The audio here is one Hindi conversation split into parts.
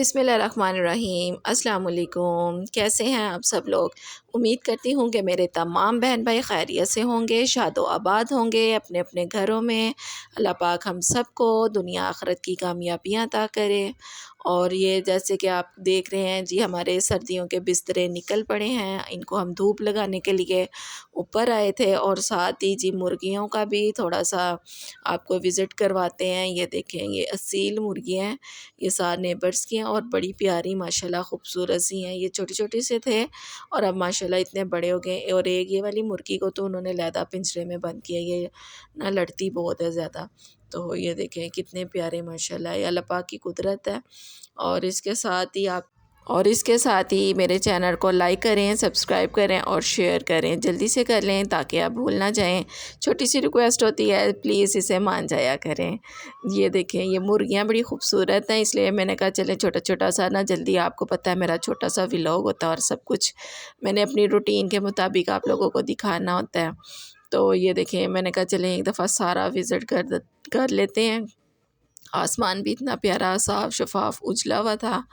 बिस्मिल्लाहिर्रहमानिर्रहीम। अस्सलाम वालेकुम। कैसे हैं आप सब लोग? उम्मीद करती हूँ कि मेरे तमाम बहन भाई खैरियत से होंगे, शादो आबाद होंगे अपने अपने घरों में। अल्लाह पाक हम सबको दुनिया आखिरत की कामयाबियाँ अता करे। और ये जैसे कि आप देख रहे हैं जी, हमारे सर्दियों के बिस्तरे निकल पड़े हैं। इनको हम धूप लगाने के लिए ऊपर आए थे और साथ ही जी मुर्गियों का भी थोड़ा सा आपको विज़िट करवाते हैं। ये देखें, ये असील मुर्गियाँ हैं, ये 7 नेबर्स की हैं और बड़ी प्यारी माशाल्लाह खूबसूरत सी हैं। ये छोटे-छोटे से थे और अब माशाल्लाह इतने बड़े हो गए। और एक ये वाली मुर्गी को तो उन्होंने लैदा पिंजरे में बंद किया, ये ना लड़ती बहुत है ज़्यादा। तो ये देखें कितने प्यारे माशाल्लाह, ये अल्लाह पाक की कुदरत है। और इसके साथ ही मेरे चैनल को लाइक करें, सब्सक्राइब करें और शेयर करें। जल्दी से कर लें ताकि आप भूल ना जाएं। छोटी सी रिक्वेस्ट होती है, प्लीज़ इसे मान जाया करें। ये देखें, ये मुर्गियाँ बड़ी खूबसूरत हैं, इसलिए मैंने कहा चलें छोटा-छोटा सा ना, जल्दी आपको पता है मेरा छोटा सा व्लॉग होता है और सब कुछ मैंने अपनी रूटीन के मुताबिक आप लोगों को दिखाना होता है। तो ये देखें, मैंने कहा चलें एक दफ़ा सारा विज़िट कर लेते हैं। आसमान भी इतना प्यारा साफ़ शफ़ाफ उजला हुआ था।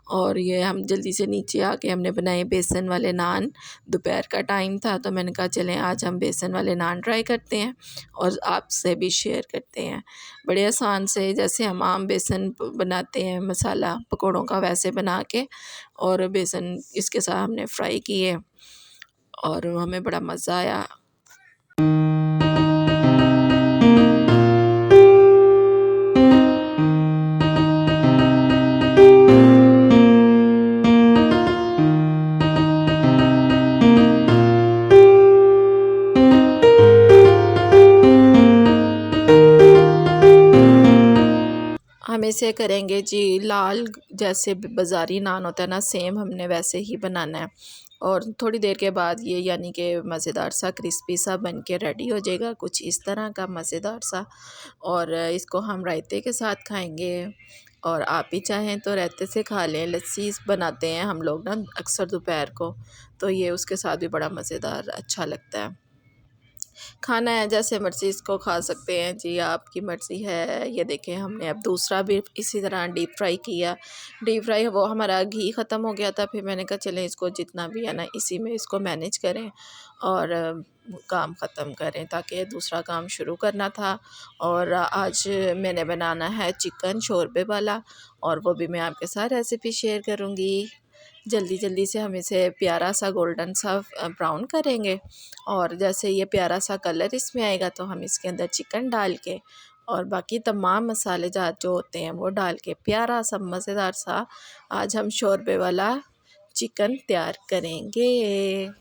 और ये हम जल्दी से नीचे आके हमने बनाए बेसन वाले नान। दोपहर का टाइम था तो मैंने कहा चलें आज हम बेसन वाले नान ट्राई करते हैं और आपसे भी शेयर करते हैं। बड़े आसान से, जैसे हम आम बेसन बनाते हैं मसाला पकौड़ों का, वैसे बना के और बेसन इसके साथ हमने फ्राई किए और हमें बड़ा मज़ा आया। हम इसे करेंगे जी लाल, जैसे बाज़ारी नान होता है ना, सेम हमने वैसे ही बनाना है। और थोड़ी देर के बाद ये यानी कि मज़ेदार सा क्रिस्पी सा बन के रेडी हो जाएगा, कुछ इस तरह का मज़ेदार सा। और इसको हम रायते के साथ खाएंगे और आप भी चाहें तो रायते से खा लें। लस्सी बनाते हैं हम लोग ना अक्सर दोपहर को, तो ये उसके साथ भी बड़ा मज़ेदार अच्छा लगता है। खाना है जैसे मर्ज़ी इसको खा सकते हैं जी, आपकी मर्ज़ी है। ये देखें, हमने अब दूसरा भी इसी तरह डीप फ्राई किया। डीप फ्राई वो हमारा घी ख़त्म हो गया था, फिर मैंने कहा चलें इसको जितना भी है ना इसी में इसको मैनेज करें और काम ख़त्म करें, ताकि दूसरा काम शुरू करना था। और आज मैंने बनाना है चिकन शोरबे वाला और वो भी मैं आपके साथ रेसिपी शेयर करूँगी। जल्दी जल्दी से हम इसे प्यारा सा गोल्डन सा ब्राउन करेंगे और जैसे ये प्यारा सा कलर इसमें आएगा तो हम इसके अंदर चिकन डाल के और बाकी तमाम मसाले जात जो होते हैं वो डाल के प्यारा सा मज़ेदार सा आज हम शोरबे वाला चिकन तैयार करेंगे।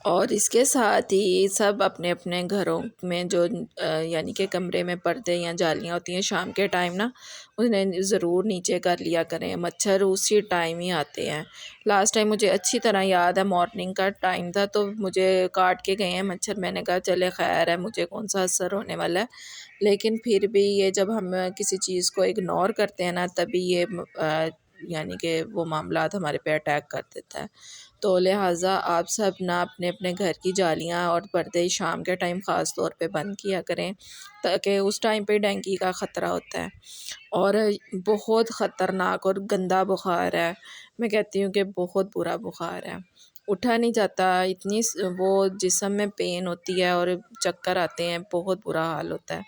और इसके साथ ही सब अपने अपने घरों में जो यानी कि कमरे में पर्दे या जालियाँ होती हैं शाम के टाइम ना, उन्हें ज़रूर नीचे कर लिया करें। मच्छर उसी टाइम ही आते हैं। लास्ट टाइम मुझे अच्छी तरह याद है, मॉर्निंग का टाइम था तो मुझे काट के गए हैं मच्छर। मैंने कहा चले खैर है, मुझे कौन सा असर होने वाला है। लेकिन फिर भी ये जब हम किसी चीज़ को इग्नोर करते हैं ना, तभी ये यानी कि वो मामलात हमारे पे अटैक कर देता है। तो लिहाजा आप सब ना अपने अपने घर की जालियाँ और पर्दे शाम के टाइम ख़ास तौर पे बंद किया करें, ताकि उस टाइम पे डेंगू का ख़तरा होता है और बहुत ख़तरनाक और गंदा बुखार है। मैं कहती हूँ कि बहुत बुरा बुखार है, उठा नहीं जाता, इतनी वो जिस्म में पेन होती है और चक्कर आते हैं, बहुत बुरा हाल होता है।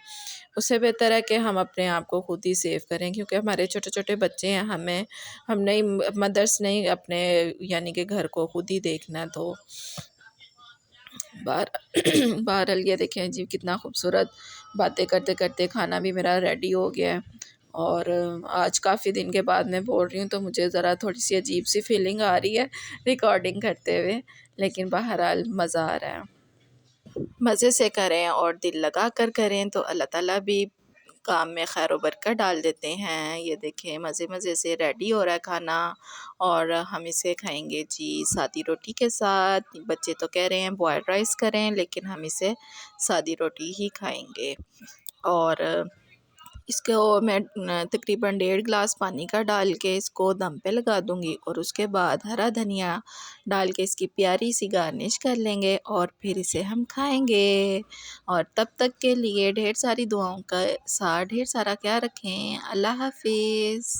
उससे बेहतर है कि हम अपने आप को खुद ही सेव करें, क्योंकि हमारे छोटे छोटे बच्चे हैं, हम नहीं, मदर्स नहीं, अपने यानी कि घर को खुद ही देखना है। तो बाहर बहरहाल ये देखें जी कितना खूबसूरत, बातें करते करते खाना भी मेरा रेडी हो गया है। और आज काफ़ी दिन के बाद मैं बोल रही हूँ तो मुझे ज़रा थोड़ी सी अजीब सी फीलिंग आ रही है रिकॉर्डिंग करते हुए, लेकिन बहरहाल मज़ा आ रहा है। मज़े से करें और दिल लगा कर करें तो अल्लाह ताला भी काम में खैर व बरकत डाल देते हैं। ये देखें मज़े मज़े से रेडी हो रहा है खाना और हम इसे खाएंगे जी सादी रोटी के साथ। बच्चे तो कह रहे हैं बॉयल्ड राइस करें, लेकिन हम इसे सादी रोटी ही खाएंगे। और इसको मैं तकरीबन 1.5 गिलास पानी का डाल के इसको दम पे लगा दूंगी और उसके बाद हरा धनिया डाल के इसकी प्यारी सी गार्निश कर लेंगे और फिर इसे हम खाएंगे। और तब तक के लिए ढेर सारी दुआओं का साथ ढेर सारा ख्याल रखें। अल्लाह हाफिज़।